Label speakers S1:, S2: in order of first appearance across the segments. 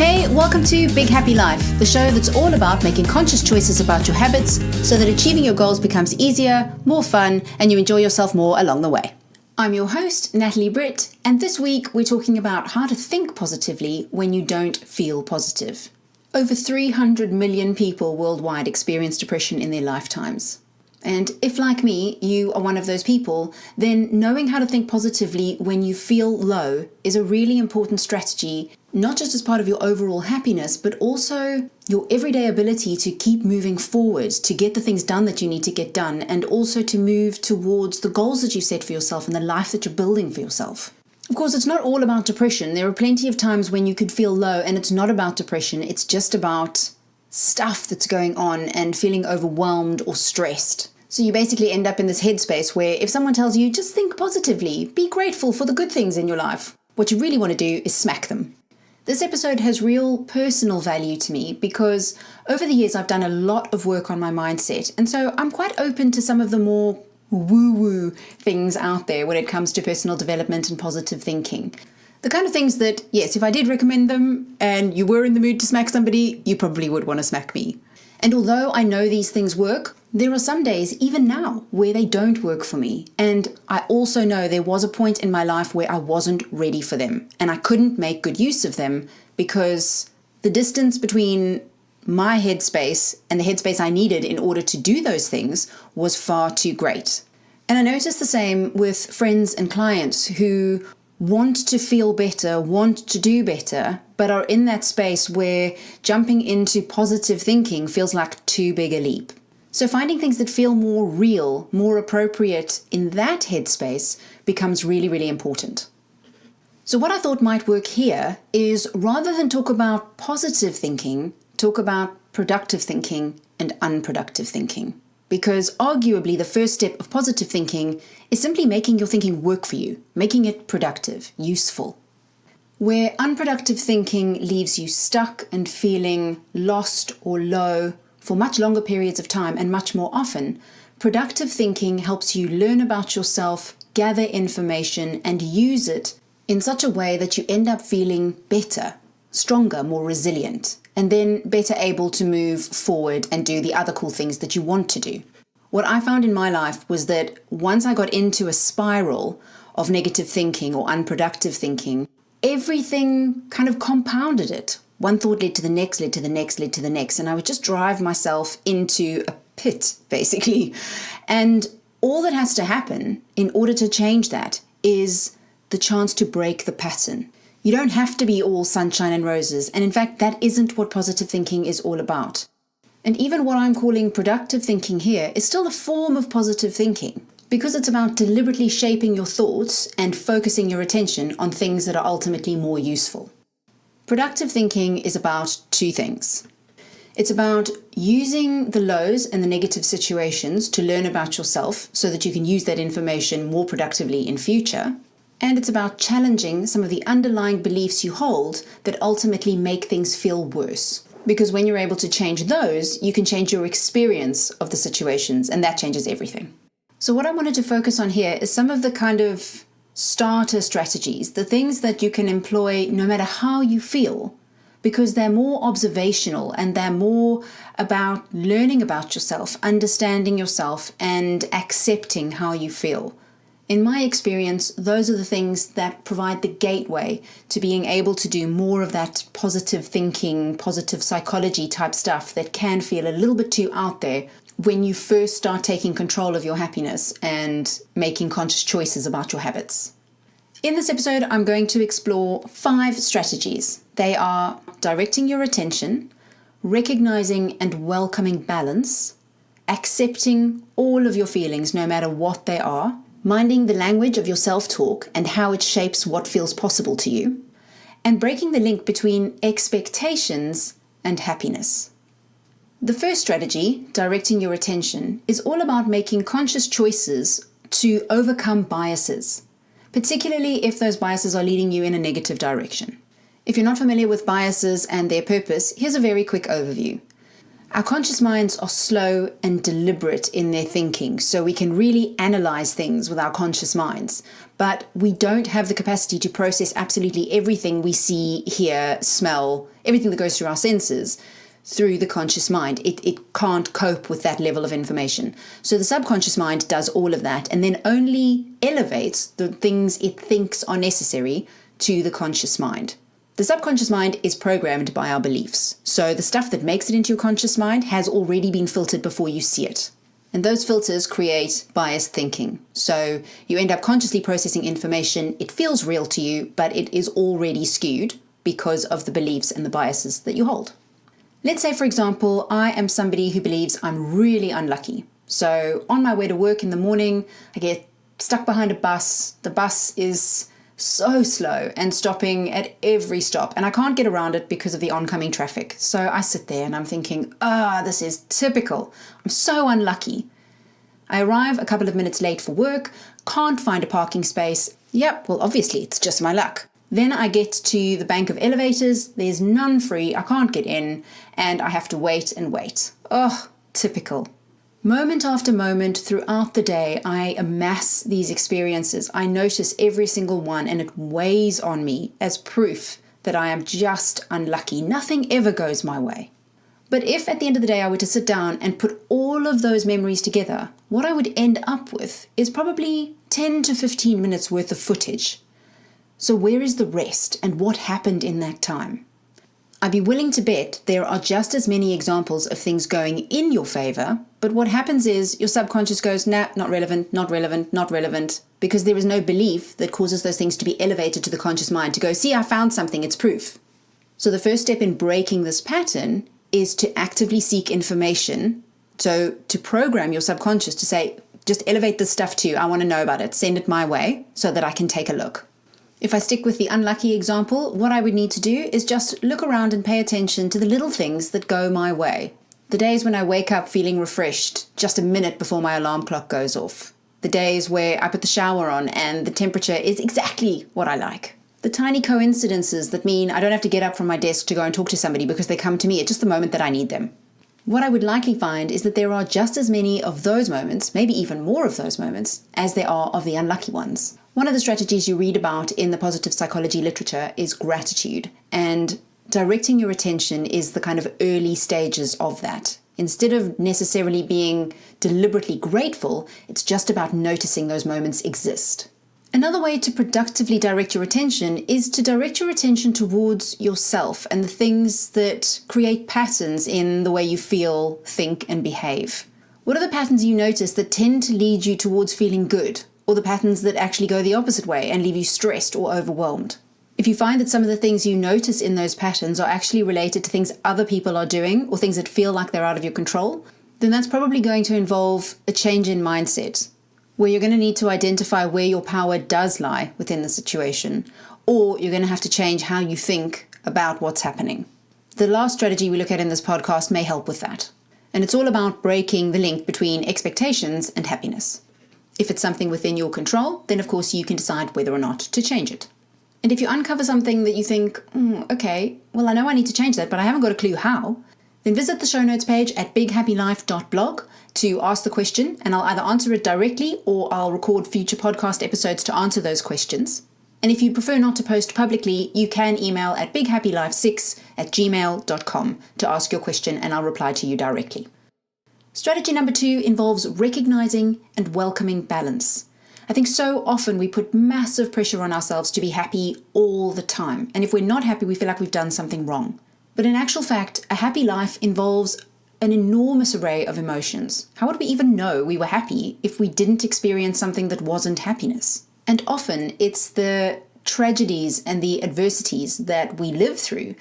S1: Hey, welcome to Big Happy Life, the show that's all about making conscious choices about your habits so that achieving your goals becomes easier, more fun, and you enjoy yourself more along the way. I'm your host, Natalie Britt, and this week we're talking about how to think positively when you don't feel positive. Over 300 million people worldwide experience depression in their lifetimes. And if, like me, you are one of those people, then knowing how to think positively when you feel low is a really important strategy, not just as part of your overall happiness, but also your everyday ability to keep moving forward, to get the things done that you need to get done, and also to move towards the goals that you set for yourself and the life that you're building for yourself. Of course, it's not all about depression. There are plenty of times when you could feel low, and it's not about depression. It's just about stuff that's going on and feeling overwhelmed or stressed. So you basically end up in this headspace where if someone tells you, just think positively, be grateful for the good things in your life, what you really want to do is smack them. This episode has real personal value to me because over the years I've done a lot of work on my mindset, and so I'm quite open to some of the more woo-woo things out there when it comes to personal development and positive thinking. The kind of things that, yes, if I did recommend them and you were in the mood to smack somebody, you probably would want to smack me. And although I know these things work, there are some days, even now, where they don't work for me. And I also know there was a point in my life where I wasn't ready for them and I couldn't make good use of them because the distance between my headspace and the headspace I needed in order to do those things was far too great. And I noticed the same with friends and clients who want to feel better, want to do better, but are in that space where jumping into positive thinking feels like too big a leap. So finding things that feel more real, more appropriate in that headspace becomes really, really important. So what I thought might work here is rather than talk about positive thinking, talk about productive thinking and unproductive thinking. Because arguably the first step of positive thinking is simply making your thinking work for you, making it productive, useful. Where unproductive thinking leaves you stuck and feeling lost or low for much longer periods of time and much more often, productive thinking helps you learn about yourself, gather information, and use it in such a way that you end up feeling better, stronger, more resilient, and then better able to move forward and do the other cool things that you want to do. What I found in my life was that once I got into a spiral of negative thinking or unproductive thinking, everything kind of compounded it. One thought led to the next, led to the next, led to the next, and I would just drive myself into a pit, basically. And all that has to happen in order to change that is the chance to break the pattern. You don't have to be all sunshine and roses, and in fact, that isn't what positive thinking is all about. And even what I'm calling productive thinking here is still a form of positive thinking, because it's about deliberately shaping your thoughts and focusing your attention on things that are ultimately more useful. Productive thinking is about two things. It's about using the lows and the negative situations to learn about yourself so that you can use that information more productively in future. And it's about challenging some of the underlying beliefs you hold that ultimately make things feel worse. Because when you're able to change those, you can change your experience of the situations, and that changes everything. So what I wanted to focus on here is some of the kind of starter strategies, the things that you can employ no matter how you feel, because they're more observational and they're more about learning about yourself, understanding yourself, and accepting how you feel. In my experience, those are the things that provide the gateway to being able to do more of that positive thinking, positive psychology type stuff that can feel a little bit too out there when you first start taking control of your happiness and making conscious choices about your habits. In this episode, I'm going to explore 5 strategies. They are directing your attention, recognizing and welcoming balance, accepting all of your feelings no matter what they are, minding the language of your self-talk and how it shapes what feels possible to you, and breaking the link between expectations and happiness. The first strategy, directing your attention, is all about making conscious choices to overcome biases, particularly if those biases are leading you in a negative direction. If you're not familiar with biases and their purpose, here's a very quick overview. Our conscious minds are slow and deliberate in their thinking, so we can really analyze things with our conscious minds. But we don't have the capacity to process absolutely everything we see, hear, smell, everything that goes through our senses through the conscious mind. It can't cope with that level of information. So the subconscious mind does all of that and then only elevates the things it thinks are necessary to the conscious mind. The subconscious mind is programmed by our beliefs. So the stuff that makes it into your conscious mind has already been filtered before you see it. And those filters create biased thinking. So you end up consciously processing information. It feels real to you, but it is already skewed because of the beliefs and the biases that you hold. Let's say, for example, I am somebody who believes I'm really unlucky. So on my way to work in the morning, I get stuck behind a bus. The bus is so slow and stopping at every stop, and I can't get around it because of the oncoming traffic. So I sit there and I'm thinking, this is typical. I'm so unlucky. I arrive a couple of minutes late for work, can't find a parking space. Yep, well, obviously it's just my luck. Then I get to the bank of elevators, there's none free, I can't get in, and I have to wait and wait. Typical. Moment after moment throughout the day, I amass these experiences. I notice every single one, and it weighs on me as proof that I am just unlucky. Nothing ever goes my way. But if at the end of the day I were to sit down and put all of those memories together, what I would end up with is probably 10 to 15 minutes worth of footage. So where is the rest, and what happened in that time? I'd be willing to bet there are just as many examples of things going in your favor, but what happens is your subconscious goes, nah, not relevant, not relevant, not relevant, because there is no belief that causes those things to be elevated to the conscious mind to go, see, I found something, it's proof. So the first step in breaking this pattern is to actively seek information. So to program your subconscious to say, just elevate this stuff too, I want to know about it, send it my way so that I can take a look. If I stick with the unlucky example, what I would need to do is just look around and pay attention to the little things that go my way. The days when I wake up feeling refreshed just a minute before my alarm clock goes off. The days where I put the shower on and the temperature is exactly what I like. The tiny coincidences that mean I don't have to get up from my desk to go and talk to somebody because they come to me at just the moment that I need them. What I would likely find is that there are just as many of those moments, maybe even more of those moments, as there are of the unlucky ones. One of the strategies you read about in the positive psychology literature is gratitude, and directing your attention is the kind of early stages of that. Instead of necessarily being deliberately grateful, it's just about noticing those moments exist. Another way to productively direct your attention is to direct your attention towards yourself and the things that create patterns in the way you feel, think, and behave. What are the patterns you notice that tend to lead you towards feeling good, or the patterns that actually go the opposite way and leave you stressed or overwhelmed? If you find that some of the things you notice in those patterns are actually related to things other people are doing or things that feel like they're out of your control, then that's probably going to involve a change in mindset, where you're going to need to identify where your power does lie within the situation, or you're going to have to change how you think about what's happening. The last strategy we look at in this podcast may help with that. And it's all about breaking the link between expectations and happiness. If it's something within your control, then of course you can decide whether or not to change it. And if you uncover something that you think, okay, well, I know I need to change that, but I haven't got a clue how, then visit the show notes page at bighappylife.blog to ask the question, and I'll either answer it directly or I'll record future podcast episodes to answer those questions. And if you prefer not to post publicly, you can email at bighappylife6@gmail.com to ask your question, and I'll reply to you directly. Strategy number 2 involves recognizing and welcoming balance. I think so often we put massive pressure on ourselves to be happy all the time. And if we're not happy, we feel like we've done something wrong. But in actual fact, a happy life involves an enormous array of emotions. How would we even know we were happy if we didn't experience something that wasn't happiness? And often it's the tragedies and the adversities that we live through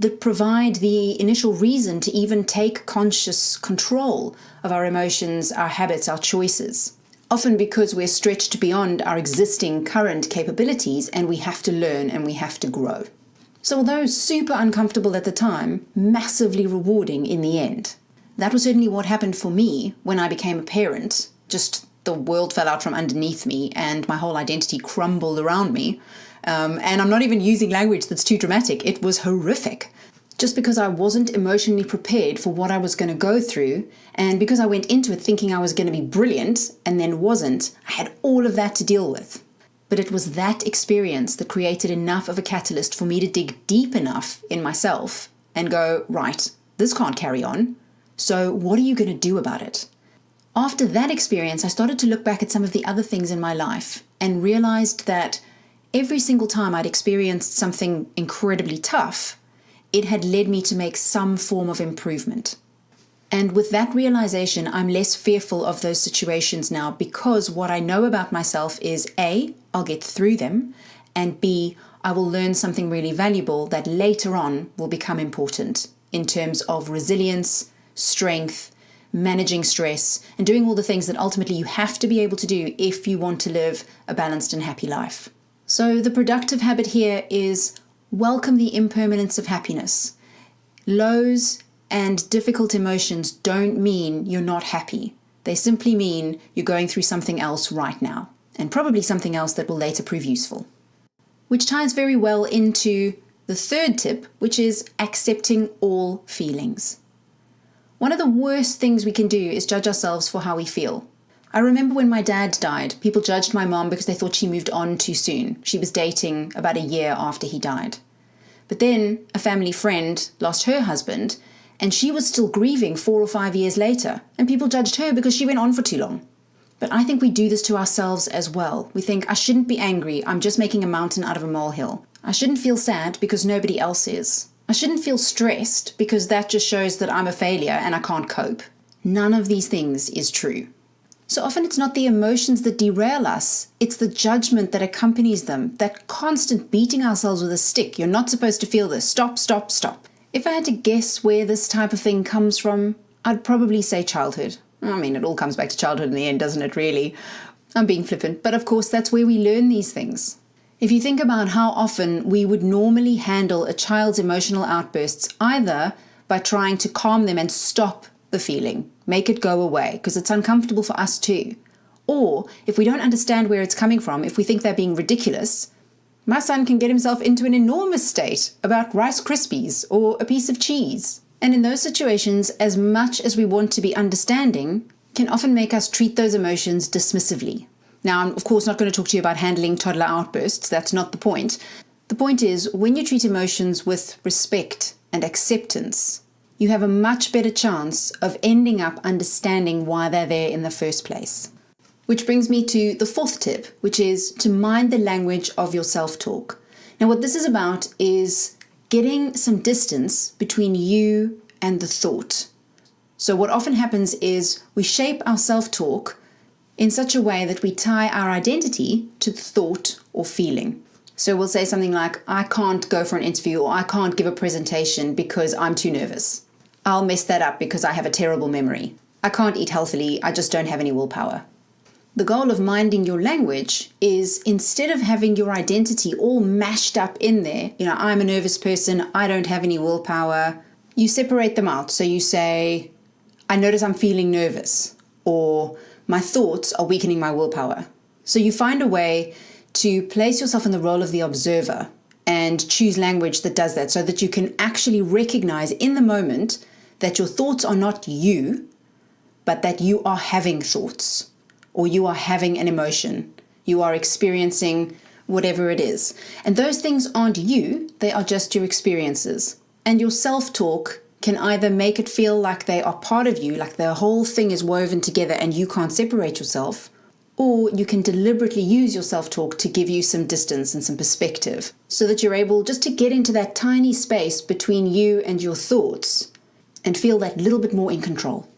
S1: that provide the initial reason to even take conscious control of our emotions, our habits, our choices. Often because we're stretched beyond our existing current capabilities and we have to learn and we have to grow. So although super uncomfortable at the time, massively rewarding in the end. That was certainly what happened for me when I became a parent. Just the world fell out from underneath me and my whole identity crumbled around me. And I'm not even using language that's too dramatic. It was horrific. just because I wasn't emotionally prepared for what I was going to go through, and because I went into it thinking I was going to be brilliant and then wasn't. I had all of that to deal with. But it was that experience that created enough of a catalyst for me to dig deep enough in myself and go, right, this can't carry on. So what are you going to do about it? After that experience, I started to look back at some of the other things in my life and realized that every single time I'd experienced something incredibly tough, it had led me to make some form of improvement. And with that realization, I'm less fearful of those situations now, because what I know about myself is A, I'll get through them, and B, I will learn something really valuable that later on will become important in terms of resilience, strength, managing stress, and doing all the things that ultimately you have to be able to do if you want to live a balanced and happy life. So the productive habit here is welcome the impermanence of happiness. Lows and difficult emotions don't mean you're not happy. They simply mean you're going through something else right now, and probably something else that will later prove useful. Which ties very well into the third tip, which is accepting all feelings. One of the worst things we can do is judge ourselves for how we feel. I remember when my dad died, people judged my mom because they thought she moved on too soon. She was dating about a year after he died. But then a family friend lost her husband, and she was still grieving 4 or 5 years later, and people judged her because she went on for too long. But I think we do this to ourselves as well. We think, I shouldn't be angry, I'm just making a mountain out of a molehill. I shouldn't feel sad because nobody else is. I shouldn't feel stressed because that just shows that I'm a failure and I can't cope. None of these things is true. So often it's not the emotions that derail us, it's the judgment that accompanies them, that constant beating ourselves with a stick. You're not supposed to feel this. Stop, stop, stop. If I had to guess where this type of thing comes from, I'd probably say childhood. I mean, it all comes back to childhood in the end, doesn't it, really? I'm being flippant, but of course that's where we learn these things. If you think about how often we would normally handle a child's emotional outbursts, either by trying to calm them and stop the feeling, make it go away, because it's uncomfortable for us too. Or if we don't understand where it's coming from, if we think they're being ridiculous, my son can get himself into an enormous state about Rice Krispies or a piece of cheese. And in those situations, as much as we want to be understanding, can often make us treat those emotions dismissively. Now, I'm of course not going to talk to you about handling toddler outbursts. That's not the point. The point is, when you treat emotions with respect and acceptance, you have a much better chance of ending up understanding why they're there in the first place. Which brings me to the fourth tip, which is to mind the language of your self-talk. Now, what this is about is getting some distance between you and the thought. So what often happens is we shape our self-talk in such a way that we tie our identity to the thought or feeling. So we'll say something like, I can't go for an interview, or I can't give a presentation because I'm too nervous. I'll mess that up because I have a terrible memory. I can't eat healthily, I just don't have any willpower. The goal of minding your language is, instead of having your identity all mashed up in there, I'm a nervous person, I don't have any willpower, you separate them out. So you say, I notice I'm feeling nervous, or my thoughts are weakening my willpower. So you find a way to place yourself in the role of the observer and choose language that does that, so that you can actually recognize in the moment that your thoughts are not you, but that you are having thoughts, or you are having an emotion. You are experiencing whatever it is. And those things aren't you, they are just your experiences. And your self-talk can either make it feel like they are part of you, like the whole thing is woven together and you can't separate yourself, or you can deliberately use your self-talk to give you some distance and some perspective, so that you're able just to get into that tiny space between you and your thoughts and feel that little bit more in control.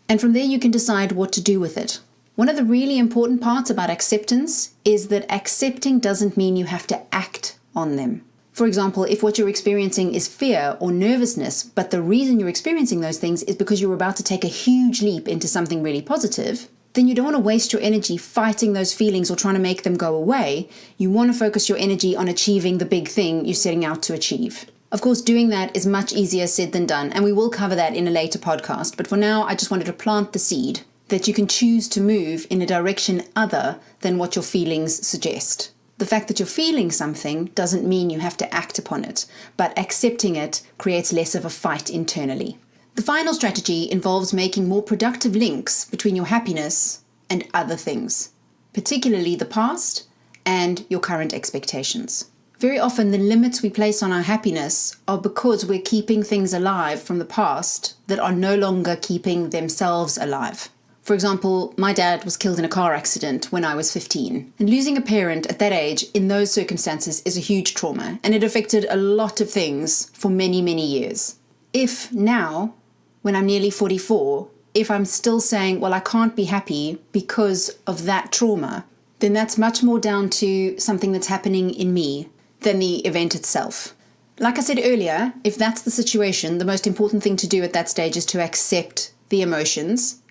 S1: And from there you can decide what to do with it. One of the really important parts about acceptance is that accepting doesn't mean you have to act on them. For example, if what you're experiencing is fear or nervousness, but the reason you're experiencing those things is because you're about to take a huge leap into something really positive, then you don't want to waste your energy fighting those feelings or trying to make them go away. You want to focus your energy on achieving the big thing you're setting out to achieve. Of course, doing that is much easier said than done, and we will cover that in a later podcast. But for now, I just wanted to plant the seed that you can choose to move in a direction other than what your feelings suggest. The fact that you're feeling something doesn't mean you have to act upon it, but accepting it creates less of a fight internally. The final strategy involves making more productive links between your happiness and other things, particularly the past and your current expectations. Very often the limits we place on our happiness are because we're keeping things alive from the past that are no longer keeping themselves alive. For example, my dad was killed in a car accident when I was 15. And losing a parent at that age in those circumstances is a huge trauma, and it affected a lot of things for many, many years. If now, when I'm nearly 44, if I'm still saying, well, I can't be happy because of that trauma, then that's much more down to something that's happening in me than the event itself. Like I said earlier, if that's the situation, the most important thing to do at that stage is to accept the emotions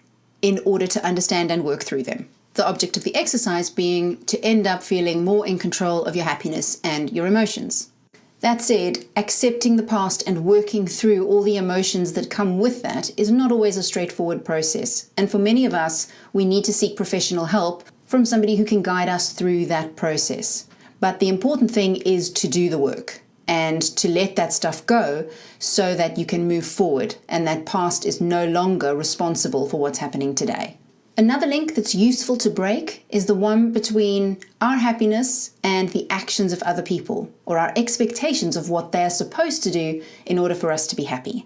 S1: in order to understand and work through them. The object of the exercise being to end up feeling more in control of your happiness and your emotions. That said, accepting the past and working through all the emotions that come with that is not always a straightforward process. And for many of us, we need to seek professional help from somebody who can guide us through that process. But the important thing is to do the work and to let that stuff go so that you can move forward and that past is no longer responsible for what's happening today. Another link that's useful to break is the one between our happiness and the actions of other people, or our expectations of what they're supposed to do in order for us to be happy.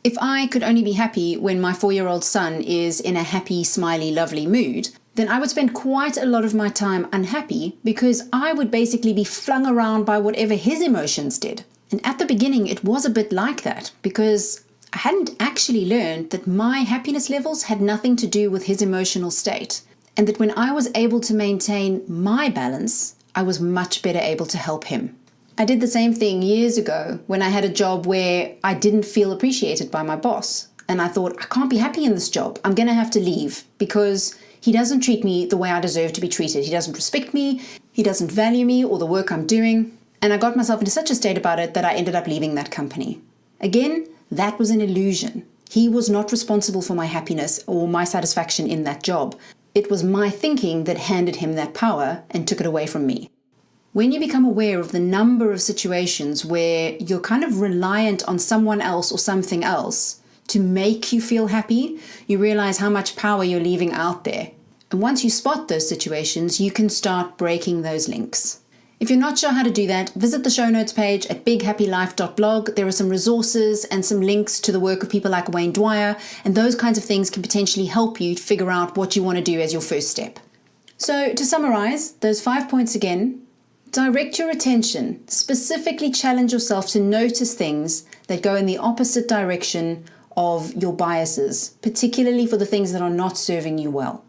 S1: If I could only be happy when my 4-year-old son is in a happy, smiley, lovely mood, then I would spend quite a lot of my time unhappy because I would basically be flung around by whatever his emotions did. And at the beginning, it was a bit like that because I hadn't actually learned that my happiness levels had nothing to do with his emotional state, and that when I was able to maintain my balance, I was much better able to help him. I did the same thing years ago when I had a job where I didn't feel appreciated by my boss. And I thought, I can't be happy in this job. I'm going to have to leave because he doesn't treat me the way I deserve to be treated. He doesn't respect me. He doesn't value me or the work I'm doing. And I got myself into such a state about it that I ended up leaving that company. Again, that was an illusion. He was not responsible for my happiness or my satisfaction in that job. It was my thinking that handed him that power and took it away from me. When you become aware of the number of situations where you're kind of reliant on someone else or something else to make you feel happy, you realize how much power you're leaving out there. And once you spot those situations, you can start breaking those links. If you're not sure how to do that, visit the show notes page at bighappylife.blog. There are some resources and some links to the work of people like Wayne Dwyer, and those kinds of things can potentially help you figure out what you want to do as your first step. So to summarize those 5 points again, direct your attention, specifically challenge yourself to notice things that go in the opposite direction of your biases, particularly for the things that are not serving you well.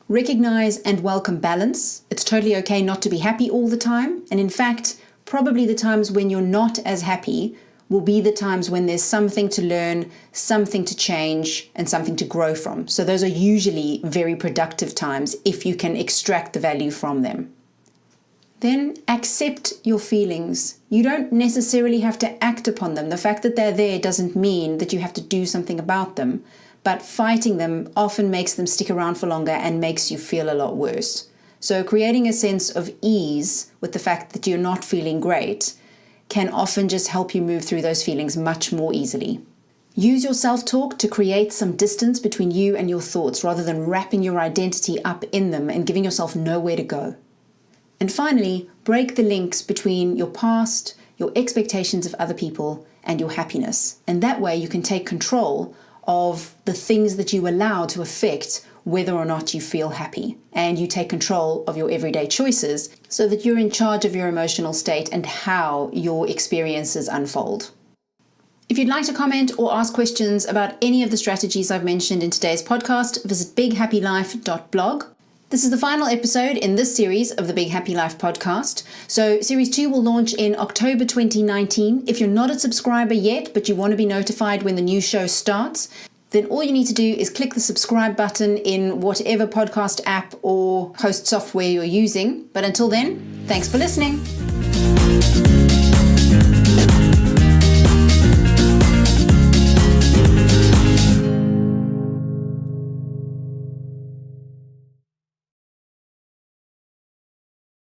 S1: Recognize and welcome balance. It's totally okay not to be happy all the time. And in fact, probably the times when you're not as happy will be the times when there's something to learn, something to change, and something to grow from. So those are usually very productive times if you can extract the value from them. Then accept your feelings. You don't necessarily have to act upon them. The fact that they're there doesn't mean that you have to do something about them. But fighting them often makes them stick around for longer and makes you feel a lot worse. So creating a sense of ease with the fact that you're not feeling great can often just help you move through those feelings much more easily. Use your self-talk to create some distance between you and your thoughts rather than wrapping your identity up in them and giving yourself nowhere to go. And finally, break the links between your past, your expectations of other people, and your happiness. And that way you can take control of the things that you allow to affect whether or not you feel happy. And you take control of your everyday choices so that you're in charge of your emotional state and how your experiences unfold. If you'd like to comment or ask questions about any of the strategies I've mentioned in today's podcast, visit bighappylife.blog. This is the final episode in this series of the Big Happy Life podcast. So Series 2 will launch in October 2019. If you're not a subscriber yet, but you want to be notified when the new show starts, then all you need to do is click the subscribe button in whatever podcast app or host software you're using. But until then, thanks for listening.